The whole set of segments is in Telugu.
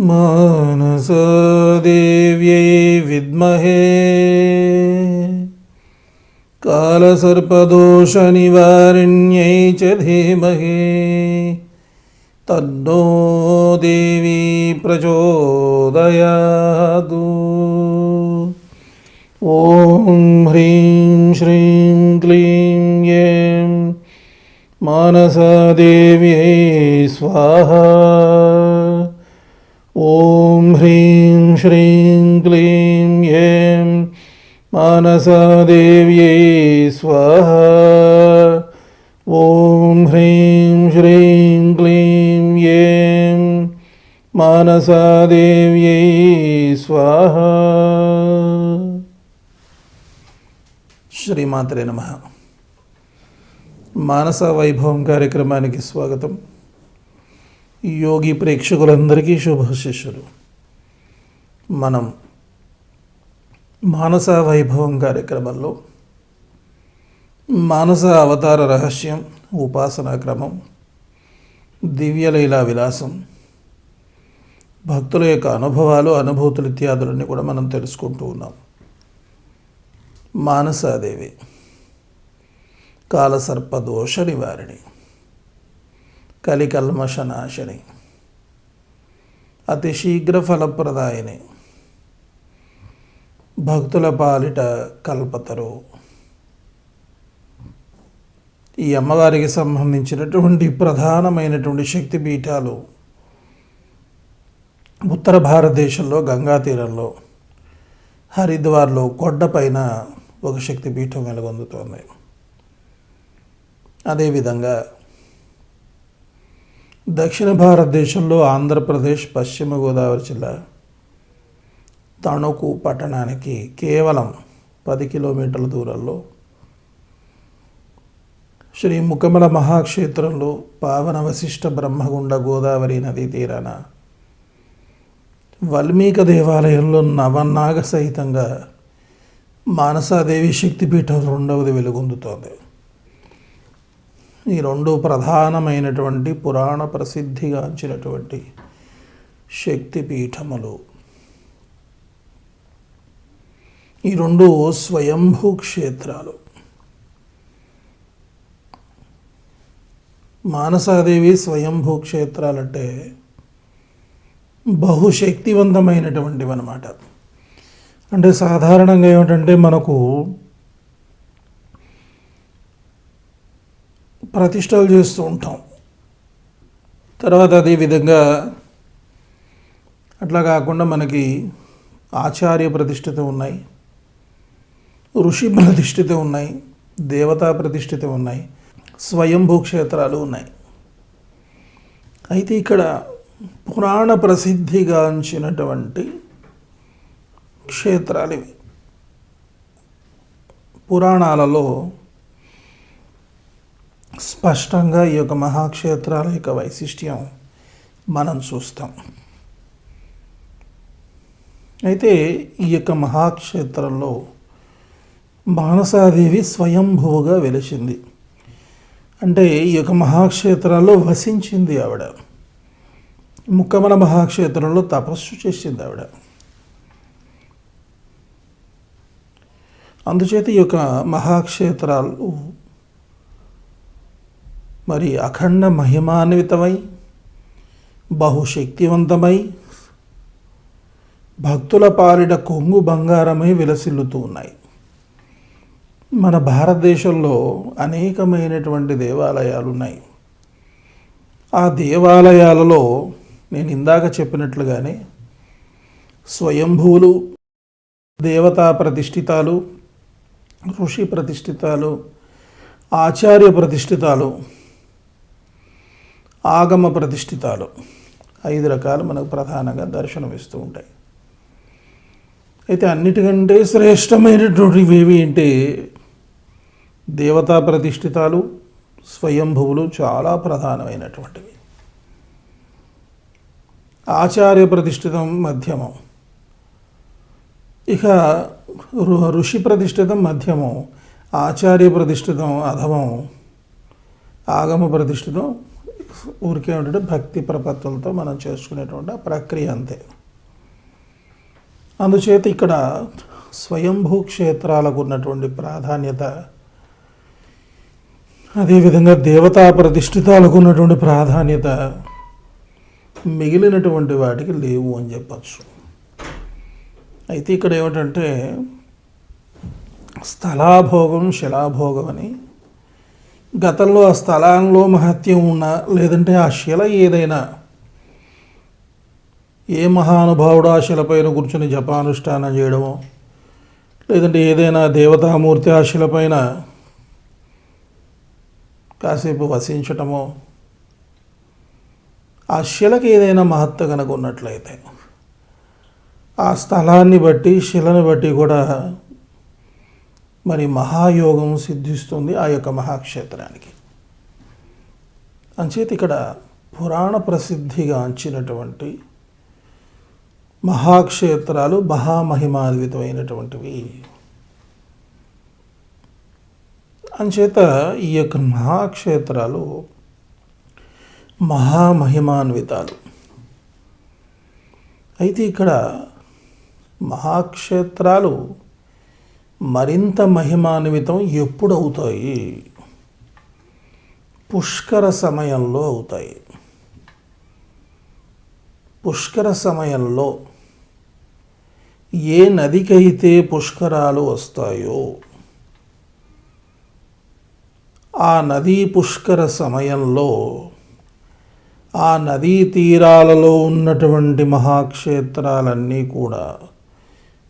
मानसादेव्यै विद्महे कालसर्पदोषनिवारिण्यै च धीमहि तन्नो देवी प्रचोदयातु। ॐ ह्रीं श्रीं क्लीं ऐं मानसादेव्यै स्वाहा। ॐ ह्रीं श्रीं क्लीं ऐं मानसादेव्यै स्वाहा। ॐ ह्रीं श्रीं क्लीं ऐं मानसादेव्यै स्वाहा। శ్రీమాత్రే నమః. మానస వైభవం కార్యక్రమానికి స్వాగతం. యోగి ప్రేక్షకులందరికీ శుభాశిస్సులు. మనం మానస వైభవం కార్యక్రమంలో మానస అవతార రహస్యం, ఉపాసనా క్రమం, దివ్యలీలా విలాసం, భక్తుల యొక్క అనుభవాలు, అనుభూతులు ఇత్యాదులన్నీ కూడా మనం తెలుసుకుంటూ ఉన్నాం. మానసాదేవి కాలసర్పదోష నివారిణి, కలికల్మషనాశిని, అతి శీఘ్ర ఫలప్రదాయిని, భక్తుల పాలిట కల్పతరు. ఈ అమ్మవారికి సంబంధించినటువంటి ప్రధానమైనటువంటి శక్తిపీఠాలు ఉత్తర భారతదేశంలో గంగా తీరంలో హరిద్వార్లో కొండపైన ఒక శక్తిపీఠం వెలుగొందుతోంది. అదేవిధంగా దక్షిణ భారతదేశంలో ఆంధ్రప్రదేశ్, పశ్చిమ గోదావరి జిల్లా తణుకు పట్టణానికి కేవలం 10 కిలోమీటర్ల దూరంలో శ్రీ ముఖమల మహాక్షేత్రంలో పావన వశిష్ఠ బ్రహ్మగుండ గోదావరి నదీ తీరాన వాల్మీక దేవాలయంలో నవనాగ సహితంగా మానసాదేవి శక్తిపీఠం రెండవది వెలుగొందుతోంది. ఈ రెండు ప్రధానమైనటువంటి పురాణ ప్రసిద్ధిగాంచినటువంటి శక్తిపీఠములు. ఈ రెండు స్వయంభూ క్షేత్రాలు. మానసాదేవి స్వయంభూ క్షేత్రాలంటే బహుశక్తివంతమైనటువంటివి అన్నమాట. అంటే సాధారణంగా ఏమిటంటే మనకు ప్రతిష్టలు చేస్తూ ఉంటాం, తర్వాత అదేవిధంగా అట్లా కాకుండా మనకి ఆచార్య ప్రతిష్ఠిత ఉన్నాయి, ఋషి ప్రతిష్ఠిత ఉన్నాయి, దేవతా ప్రతిష్ఠిత ఉన్నాయి, స్వయంభూ క్షేత్రాలు ఉన్నాయి. అయితే ఇక్కడ పురాణ ప్రసిద్ధిగాంచినటువంటి క్షేత్రాలు ఇవి. పురాణాలలో స్పష్టంగా ఈ యొక్క మహాక్షేత్రాల యొక్క వైశిష్ట్యం మనం చూస్తాం. అయితే ఈ యొక్క మహాక్షేత్రంలో మానసాదేవి స్వయంభువుగా వెలిసింది. అంటే ఈ యొక్క మహాక్షేత్రాల్లో వసించింది ఆవిడ. ముఖమల మహాక్షేత్రంలో తపస్సు చేసింది ఆవిడ. అందుచేత ఈ యొక్క మహాక్షేత్రాలు మరి అఖండ మహిమాన్వితమై, బహుశక్తివంతమై, భక్తుల పాలిట కొంగు బంగారమై విలసిల్లుతూ ఉన్నాయి. మన భారతదేశంలో అనేకమైనటువంటి దేవాలయాలు ఉన్నాయి. ఆ దేవాలయాలలో నేను ఇందాక చెప్పినట్లుగానే స్వయంభూలు, దేవతా ప్రతిష్ఠితాలు, ఋషి ప్రతిష్ఠితాలు, ఆచార్య ప్రతిష్ఠితాలు, ఆగమ ప్రతిష్ఠితాలు 5 రకాలు మనకు ప్రధానంగా దర్శనమిస్తూ ఉంటాయి. అయితే అన్నిటికంటే శ్రేష్టమైనటువంటివి ఏవి అంటే దేవతా ప్రతిష్ఠితాలు, స్వయంభువులు చాలా ప్రధానమైనటువంటివి. ఆచార్య ప్రతిష్ఠితం మధ్యమం, ఇక ఋషి ప్రతిష్ఠితం మధ్యమం, ఆచార్య ప్రతిష్ఠితం అధమం, ఆగమ ప్రతిష్ఠితం ఊరికే ఏంటంటే భక్తి ప్రపత్తులతో మనం చేసుకునేటువంటి ఆ ప్రక్రియ అంతే. అందుచేత ఇక్కడ స్వయంభూ క్షేత్రాలకు ఉన్నటువంటి ప్రాధాన్యత, అదేవిధంగా దేవతా ప్రతిష్ఠితాలకు ఉన్నటువంటి ప్రాధాన్యత మిగిలినటువంటి వాటికి లేవు అని చెప్పచ్చు. అయితే ఇక్కడ ఏమిటంటే స్థలాభోగం శిలాభోగం అని, గతంలో ఆ స్థలంలో మహత్యం ఉన్నా, లేదంటే ఆ శిల ఏదైనా, ఏ మహానుభావుడు ఆ శిలపైన కూర్చొని జపానుష్ఠానం చేయడమో, లేదంటే ఏదైనా దేవతామూర్తి ఆ శిలపైన కాసేపు వసించటమో, ఆ శిలకి ఏదైనా మహత్త కనుక ఉన్నట్లయితే ఆ స్థలాన్ని బట్టి శిలను బట్టి కూడా మరి మహాయోగం సిద్ధిస్తుంది ఆ యొక్క మహాక్షేత్రానికి. అంచేత ఇక్కడ పురాణ ప్రసిద్ధిగాంచినటువంటి మహాక్షేత్రాలు మహామహిమాన్వితమైనటువంటివి. అంచేత ఈ యొక్క మహాక్షేత్రాలు మహామహిమాన్వితాలు. అయితే ఇక్కడ మహాక్షేత్రాలు మరింత మహిమాన్వితం ఎప్పుడు అవుతాయి? పుష్కర సమయంలో అవుతాయి. పుష్కర సమయంలో ఏ నదికైతే పుష్కరాలు వస్తాయో ఆ నదీ పుష్కర సమయంలో ఆ నదీ తీరాలలో ఉన్నటువంటి మహాక్షేత్రాలన్నీ కూడా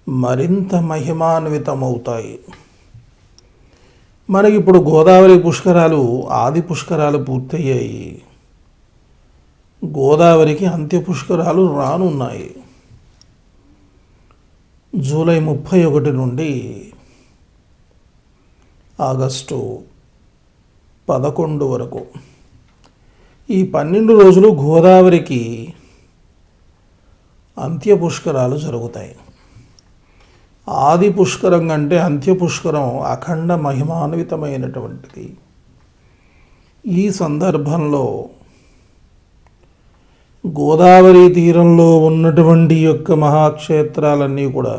మరింత మహిమాన్వితమవుతాయి. మనకి ఇప్పుడు గోదావరి పుష్కరాలు, ఆది పుష్కరాలు పూర్తయ్యాయి. గోదావరికి అంత్య పుష్కరాలు రానున్నాయి. జూలై 31 నుండి ఆగస్టు 11 వరకు ఈ 12 రోజులు గోదావరికి అంత్య పుష్కరాలు జరుగుతాయి. ఆది పుష్కరం కంటే అంత్య పుష్కరం అఖండ మహిమాన్వితమైనటువంటిది. ఈ సందర్భంలో గోదావరి తీరంలో ఉన్నటువంటి యొక్క మహాక్షేత్రాలన్నీ కూడా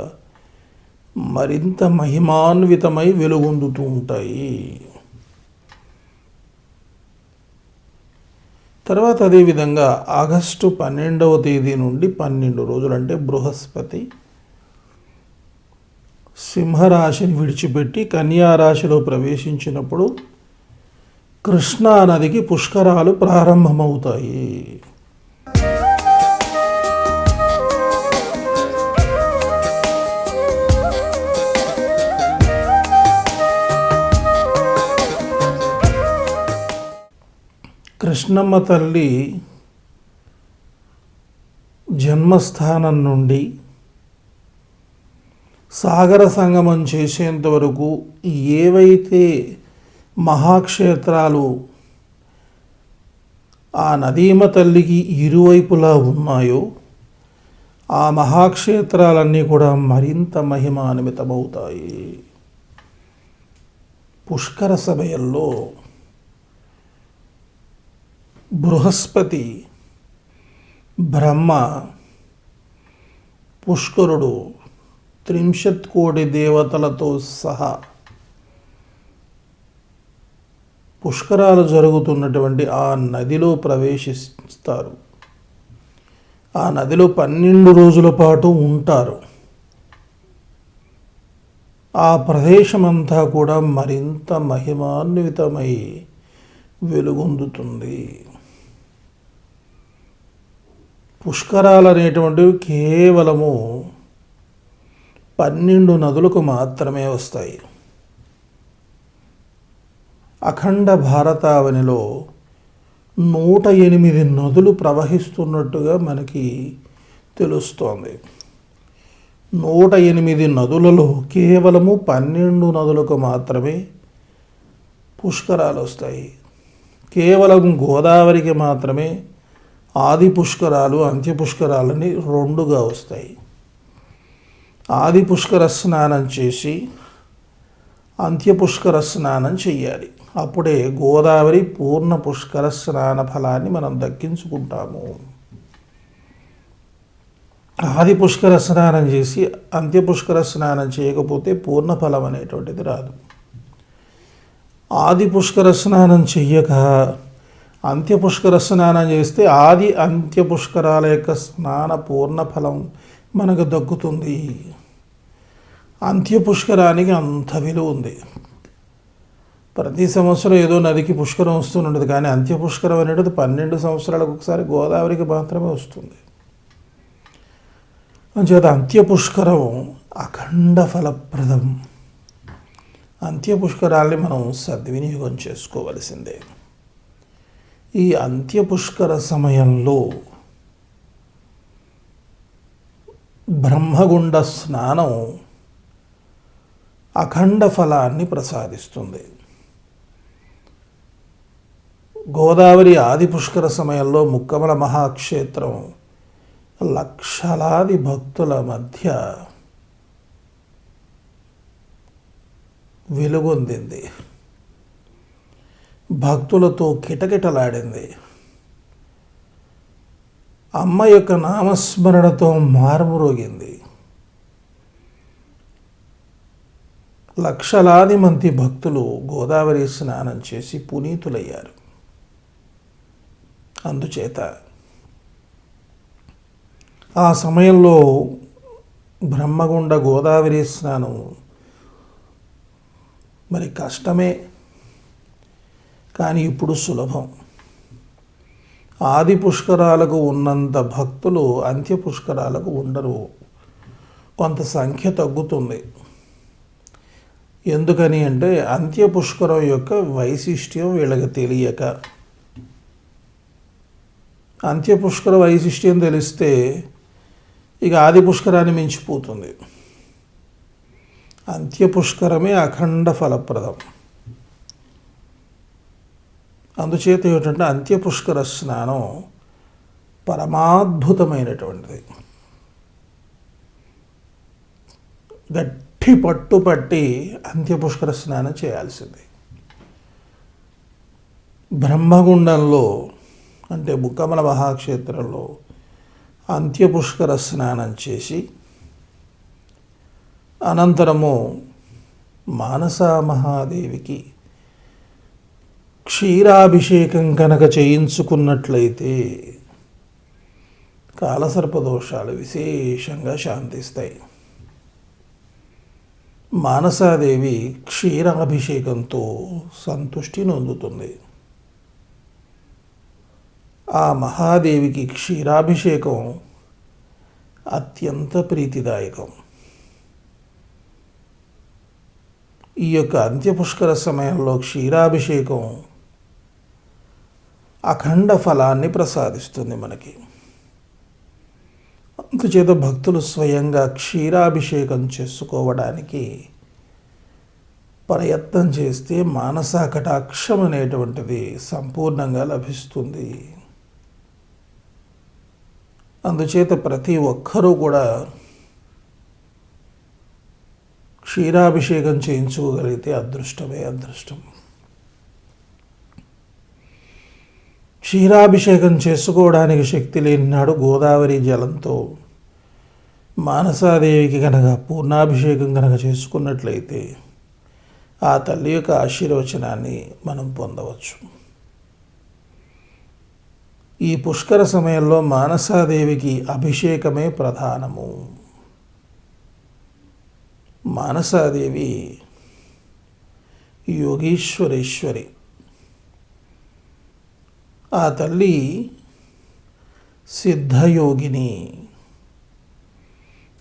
మరింత మహిమాన్వితమై వెలుగొందుతూ ఉంటాయి. తర్వాత అదేవిధంగా ఆగస్టు 12వ తేదీ నుండి 12 రోజులు, అంటే బృహస్పతి సింహరాశిని విడిచిపెట్టి కన్యారాశిలో ప్రవేశించినప్పుడు కృష్ణా నదికి పుష్కరాలు ప్రారంభమవుతాయి. కృష్ణమ్మ తల్లి జన్మస్థానం నుండి సాగర సంగమం చేసేంత వరకు ఏవైతే మహాక్షేత్రాలు ఆ నదీమ తల్లికి ఇరువైపులా ఉన్నాయో ఆ మహాక్షేత్రాలన్నీ కూడా మరింత మహిమాన్వితమవుతాయి. పుష్కర సమయంలో బృహస్పతి, బ్రహ్మ, పుష్కరుడు, 30 కోటి దేవతలతో సహా పుష్కరాలు జరుగుతున్నటువంటి ఆ నదిలో ప్రవేశిస్తారు. ఆ నదిలో 12 రోజుల పాటు ఉంటారు. ఆ ప్రదేశమంతా కూడా మరింత మహిమాన్వితమై వెలుగొందుతుంది. పుష్కరాలు అనేటువంటివి కేవలము 12 నదులకు మాత్రమే వస్తాయి. అఖండ భారతావనిలో 108 నదులు ప్రవహిస్తున్నట్టుగా మనకి తెలుస్తోంది. 108 నదులలో కేవలము 12 నదులకు మాత్రమే పుష్కరాలు వస్తాయి. కేవలం గోదావరికి మాత్రమే ఆది పుష్కరాలు, అంత్య పుష్కరాలని 2గా వస్తాయి. ఆది పుష్కర స్నానం చేసి అంత్య పుష్కర స్నానం చెయ్యాలి. అప్పుడే గోదావరి పూర్ణ పుష్కర స్నాన ఫలాన్ని మనం దక్కించుకుంటాము. ఆది పుష్కర స్నానం చేసి అంత్య పుష్కర స్నానం చేయకపోతే పూర్ణ ఫలం అనేటువంటిది రాదు. ఆది పుష్కర స్నానం చెయ్యక అంత్య పుష్కర స్నానం చేస్తే ఆది అంత్య పుష్కరాల యొక్క స్నాన పూర్ణ ఫలం మనకు దక్కుతుంది. అంత్య పుష్కరానికి అంత విలువ ఉంది. ప్రతి సంవత్సరం ఏదో నదికి పుష్కరం వస్తుండదు, కానీ అంత్య పుష్కరం అనేటిది 12 సంవత్సరాలకు ఒకసారి గోదావరికి మాత్రమే వస్తుంది. అంచేత అంత్య పుష్కరం అఖండ ఫలప్రదం. అంత్య పుష్కరాల్ని మనం సద్వినియోగం చేసుకోవలసిందే. ఈ అంత్య పుష్కర సమయంలో బ్రహ్మగుండ స్నానం అఖండ ఫలాన్ని ప్రసాదిస్తుంది. గోదావరి ఆది పుష్కర సమయంలో ముక్కమల మహాక్షేత్రం లక్షలాది భక్తుల మధ్య వెలుగొందింది, భక్తులతో కిటకిటలాడింది. అమ్మ యొక్క నామస్మరణతో మారుమ్రోగింది. లక్షలాది మంది భక్తులు గోదావరి స్నానం చేసి పునీతులయ్యారు. అందుచేత ఆ సమయంలో బ్రహ్మగుండ గోదావరి స్నానం మరి కష్టమే, కానీ ఇప్పుడు సులభం. ఆది పుష్కరాలకు ఉన్నంత భక్తులు అంత్య పుష్కరాలకు ఉండరు. కొంత సంఖ్య తగ్గుతుంది. ఎందుకని అంటే అంత్య పుష్కరం యొక్క వైశిష్ట్యం వీళ్ళకి తెలియక. అంత్య పుష్కర వైశిష్ట్యం తెలిస్తే ఇక ఆది పుష్కరాన్ని మించిపోతుంది. అంత్య పుష్కరమే అఖండ ఫలప్రదం. అందుచేత ఏమిటంటే అంత్య పుష్కర స్నానం పరమాద్భుతమైనటువంటిది. గట్టి పట్టుపట్టి అంత్య పుష్కర స్నానం చేయాల్సింది. బ్రహ్మగుండంలో అంటే ముక్కమల మహాక్షేత్రంలో అంత్య పుష్కర స్నానం చేసి అనంతరము మానసా మహాదేవికి క్షీరాభిషేకం కనుక చేయించుకున్నట్లయితే కాలసర్పదోషాలు విశేషంగా శాంతిస్తాయి. మానసాదేవి క్షీరాభిషేకంతో సంతుష్టి నొందుతుంది. ఆ మహాదేవికి క్షీరాభిషేకం అత్యంత ప్రీతిదాయకం. ఈ యొక్క అంత్యపుష్కర సమయంలో క్షీరాభిషేకం అఖండ ఫలాన్ని ప్రసాదిస్తుంది మనకి. అందుచేత భక్తులు స్వయంగా క్షీరాభిషేకం చేసుకోవడానికి ప్రయత్నం చేస్తే మానసా కటాక్షం అనేటువంటిది సంపూర్ణంగా లభిస్తుంది. అందుచేత ప్రతి ఒక్కరూ కూడా క్షీరాభిషేకం చేయించుకోగలిగితే అదృష్టమే అదృష్టం. క్షీరాభిషేకం చేసుకోవడానికి శక్తి లేనినాడు గోదావరి జలంతో మానసాదేవికి కనుక పూర్ణాభిషేకం కనుక చేసుకున్నట్లయితే ఆ తల్లి యొక్క ఆశీర్వచనాన్ని మనం పొందవచ్చు. ఈ పుష్కర సమయంలో మానసాదేవికి అభిషేకమే ప్రధానము. మానసాదేవి యోగీశ్వరేశ్వరి. ఆ తల్లి సిద్ధయోగిని.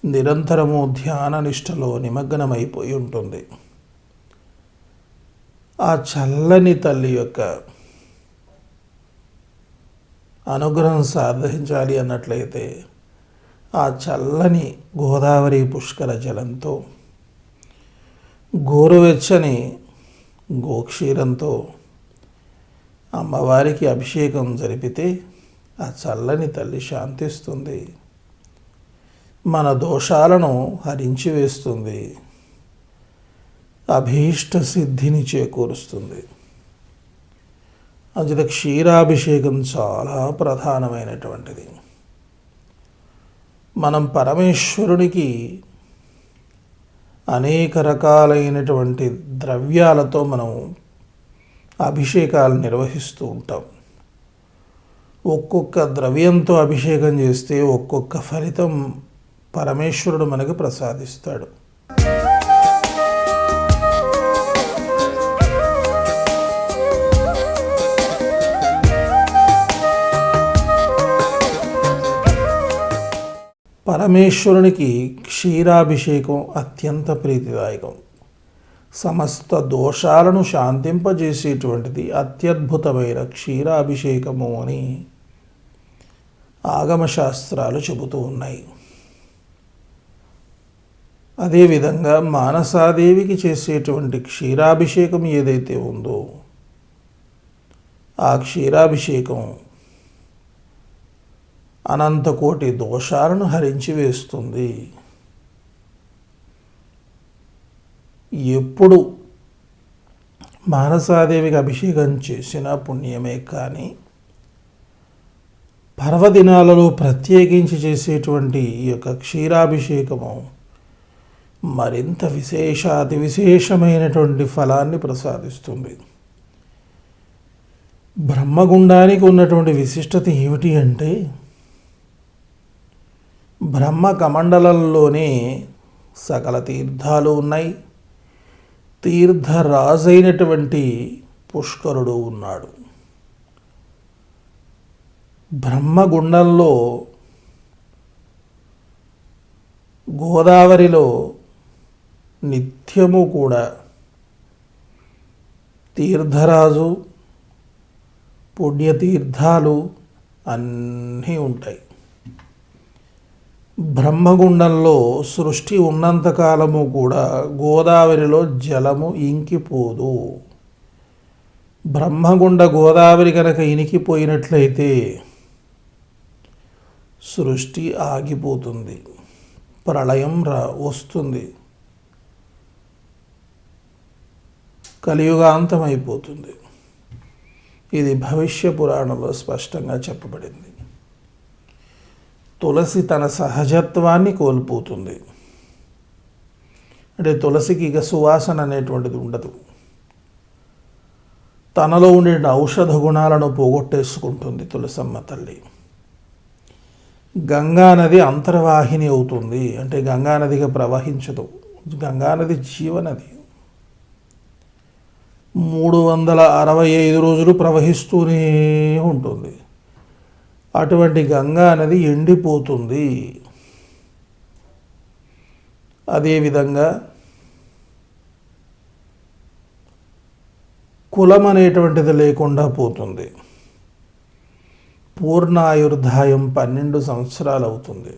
నిరంతరము ధ్యాన నిష్టలో నిమగ్నమైపోయి ఉంటుంది. ఆ చల్లని తల్లి యొక్క అనుగ్రహం సాధించాలి అన్నట్లయితే ఆ చల్లని గోదావరి పుష్కర జలంతో గోరువెచ్చని గోక్షీరంతో అమ్మవారికి అభిషేకం జరిపితే ఆ చల్లని తల్లి శాంతిస్తుంది, మన దోషాలను హరించి వేస్తుంది, అభీష్ట సిద్ధిని చేకూరుస్తుంది. అంచేత క్షీరాభిషేకం చాలా ప్రధానమైనటువంటిది. మనం పరమేశ్వరునికి అనేక రకాలైనటువంటి ద్రవ్యాలతో మనం అభిషేకాలు నిర్వహిస్తూ ఉంటాం. ఒక్కొక్క ద్రవ్యంతో అభిషేకం చేస్తే ఒక్కొక్క ఫలితం పరమేశ్వరుడు మనకు ప్రసాదిస్తాడు. పరమేశ్వరునికి క్షీరాభిషేకం అత్యంత ప్రీతిదాయకం. సమస్త దోషాలను శాంతింపజేసేటువంటిది అత్యద్భుతమైన క్షీరాభిషేకము అని ఆగమశాస్త్రాలు చెబుతూ ఉన్నాయి. అదేవిధంగా మానసాదేవికి చేసేటువంటి క్షీరాభిషేకం ఏదైతే ఉందో ఆ క్షీరాభిషేకం అనంతకోటి దోషాలను హరించి వేస్తుంది. ఎప్పుడు మానసాదేవికి అభిషేకం చేసిన పుణ్యమే, కానీ పర్వదినాలలో ప్రత్యేకించి చేసేటువంటి ఈ యొక్క క్షీరాభిషేకము మరింత అతి విశేషమైనటువంటి ఫలాన్ని ప్రసాదిస్తుంది. బ్రహ్మగుండానికి ఉన్నటువంటి విశిష్టత ఏమిటి అంటే, బ్రహ్మ కమండలంలోనే సకల తీర్థాలు ఉన్నాయి. తీర్థరాజైనటువంటి పుష్కరుడు ఉన్నాడు. బ్రహ్మగుండంలో గోదావరిలో నిత్యము కూడా తీర్థరాజు పుణ్యతీర్థాలు అన్నీ ఉంటాయి. బ్రహ్మగుండంలో సృష్టి ఉన్నంతకాలము కూడా గోదావరిలో జలము ఇంకిపోదు. బ్రహ్మగుండ గోదావరి కనుక ఇనికిపోయినట్లయితే సృష్టి ఆగిపోతుంది, ప్రళయం వస్తుంది, కలియుగాంతమైపోతుంది. ఇది భవిష్య పురాణంలో స్పష్టంగా చెప్పబడింది. తులసి తన సహజత్వాన్ని కోల్పోతుంది. అంటే తులసికి ఇక సువాసన అనేటువంటిది ఉండదు. తనలో ఉండే ఔషధ గుణాలను పోగొట్టేసుకుంటుంది తులసమ్మ తల్లి. గంగానది అంతర్వాహిని అవుతుంది. అంటే గంగానదిగా ప్రవహించదు. గంగానది జీవనది. 365 రోజులు ప్రవహిస్తూనే ఉంటుంది. అటువంటి గంగా నది ఎండిపోతుంది. అదేవిధంగా కులం అనేటువంటిది లేకుండా పోతుంది. పూర్ణాయుర్దాయం 12 సంవత్సరాలు అవుతుంది.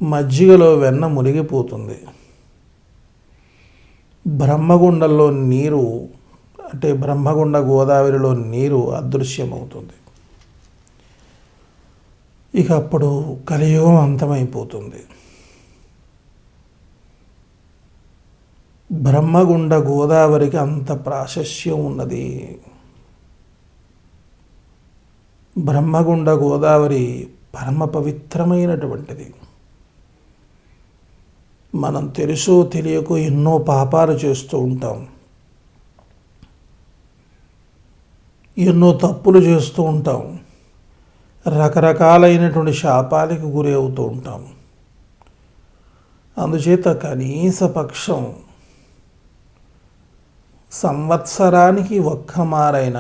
మజ్జిగలో వెన్న మునిగిపోతుంది. బ్రహ్మగుండంలో నీరు, అంటే బ్రహ్మగుండ గోదావరిలో నీరు అదృశ్యమవుతుంది. ఇక అప్పుడు కలియుగం అంతమైపోతుంది. బ్రహ్మగుండ గోదావరికి అంత ప్రాశస్యం ఉన్నది. బ్రహ్మగుండ గోదావరి పరమ పవిత్రమైనటువంటిది. మనం తెలుసో తెలియకో ఎన్నో పాపాలు చేస్తూ ఉంటాం, ఎన్నో తప్పులు చేస్తూ ఉంటాం, రకరకాలైనటువంటి శాపాలకు గురి అవుతూ ఉంటాం. అందుచేత కనీస పక్షం సంవత్సరానికి ఒక్క మారైన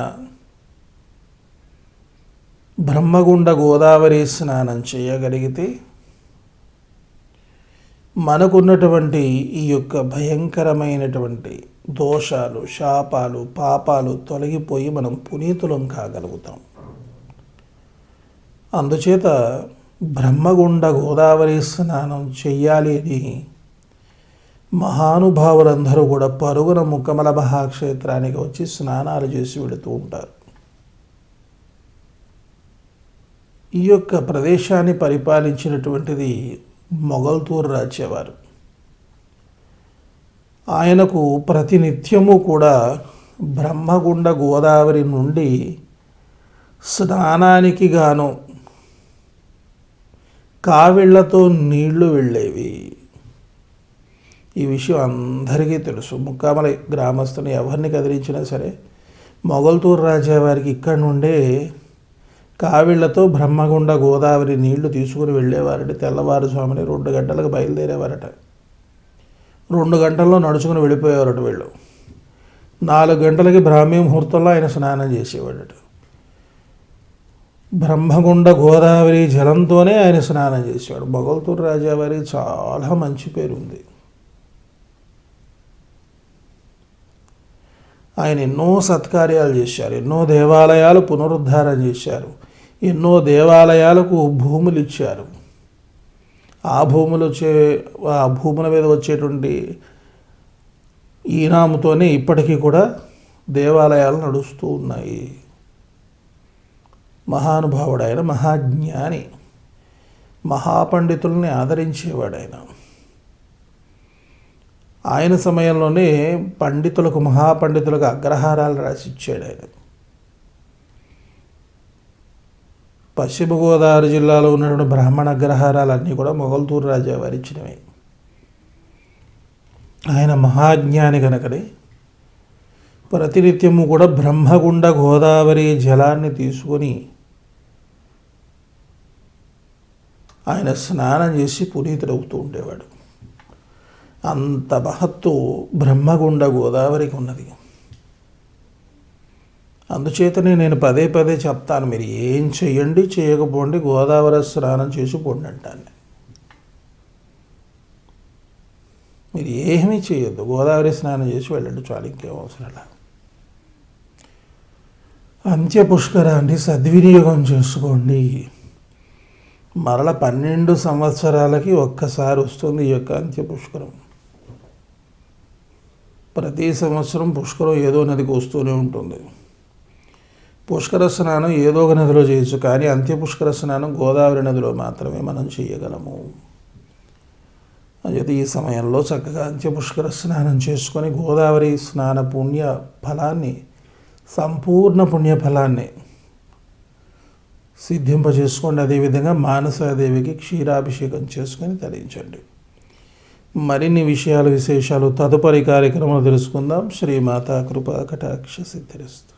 బ్రహ్మగుండ గోదావరి స్నానం చేయగలిగితే మనకున్నటువంటి ఈ యొక్క భయంకరమైనటువంటి దోషాలు, శాపాలు, పాపాలు తొలగిపోయి మనం పునీతులం కాగలుగుతాం. అందుచేత బ్రహ్మగుండ గోదావరి స్నానం చెయ్యాలి అని మహానుభావులందరూ కూడా పరుగున ముక్కమల మహాక్షేత్రానికి వచ్చి స్నానాలు చేసి వెళుతూ ఉంటారు. ఈ యొక్క ప్రదేశాన్ని పరిపాలించినటువంటిది మొగల్తూరు రాజ్యవారు. ఆయనకు ప్రతినిత్యము కూడా బ్రహ్మగుండ గోదావరి నుండి స్నానానికి గాను కావిళ్లతో నీళ్లు వెళ్ళేవి. ఈ విషయం అందరికీ తెలుసు. ముక్కామల గ్రామస్తుని ఎవరిని కదిలించినా సరే మొగల్తూరు రాజావారికి ఇక్కడి నుండే కావిళ్లతో బ్రహ్మగుండ గోదావరి నీళ్లు తీసుకుని వెళ్ళేవారట. తెల్లవారుజామునే 2 గంటలకు బయలుదేరేవారట. 2 గంటల్లో నడుచుకుని వెళ్ళిపోయేవారట వీళ్ళు. 4 గంటలకి బ్రాహ్మీ ముహూర్తంలో ఆయన స్నానం చేసేవాడట. బ్రహ్మగుండ గోదావరి జలంతోనే ఆయన స్నానం చేసేవాడు. మొగల్తూరు రాజావారికి చాలా మంచి పేరు ఉంది. ఆయన ఎన్నో సత్కార్యాలు చేశారు. ఎన్నో దేవాలయాలు పునరుద్ధారం చేశారు. ఎన్నో దేవాలయాలకు భూములు ఇచ్చారు. ఆ భూముల మీద వచ్చేటువంటి ఈనాముతోనే ఇప్పటికీ కూడా దేవాలయాలు నడుస్తూ ఉన్నాయి. మహానుభావుడు ఆయన, మహాజ్ఞాని, మహాపండితుల్ని ఆదరించేవాడు ఆయన. ఆయన సమయంలోనే పండితులకు, మహాపండితులకు అగ్రహారాలు రాసిచ్చాడు ఆయన. పశ్చిమ గోదావరి జిల్లాలో ఉన్నటువంటి బ్రాహ్మణ అగ్రహారాలన్నీ కూడా మొగల్తూరు రాజావారు ఇచ్చినవి. ఆయన మహాజ్ఞాని కనుకనే ప్రతినిత్యము కూడా బ్రహ్మగుండ గోదావరి జలాన్ని తీసుకొని ఆయన స్నానం చేసి పునీతుడవుతూ ఉండేవాడు. అంత మహత్తు బ్రహ్మగుండ గోదావరికి ఉన్నది. అందుచేతనే నేను పదే పదే చెప్తాను, మీరు ఏం చెయ్యండి చేయకపోండి, గోదావరి స్నానం చేసి పోండి అంటాను. మీరు ఏమీ చేయొద్దు, గోదావరి స్నానం చేసి వెళ్ళండి చాలు, ఇంకేం అవసరం లేదు. అంత్య పుష్కరాన్ని సద్వినియోగం చేసుకోండి. మరల 12 సంవత్సరాలకి ఒక్కసారి వస్తుంది ఈ యొక్క అంత్య పుష్కరం. ప్రతి సంవత్సరం పుష్కరం ఏదో నదికి వస్తూనే ఉంటుంది. పుష్కర స్నానం ఏదో ఒక నదిలో చేయొచ్చు, కానీ అంత్య పుష్కర స్నానం గోదావరి నదిలో మాత్రమే మనం చేయగలము. అయితే ఈ సమయంలో చక్కగా అంత్య పుష్కర స్నానం చేసుకొని గోదావరి స్నాన పుణ్య ఫలాన్ని, సంపూర్ణ పుణ్యఫలాన్ని సిద్ధింపజేసుకోండి. అదేవిధంగా మానసాదేవికి క్షీరాభిషేకం చేసుకొని తరించండి. మరిన్ని విషయాలు, విశేషాలు తదుపరి కార్యక్రమంలో తెలుసుకుందాం. శ్రీమాతా కృపా కటాక్ష సిద్ధిరస్తు.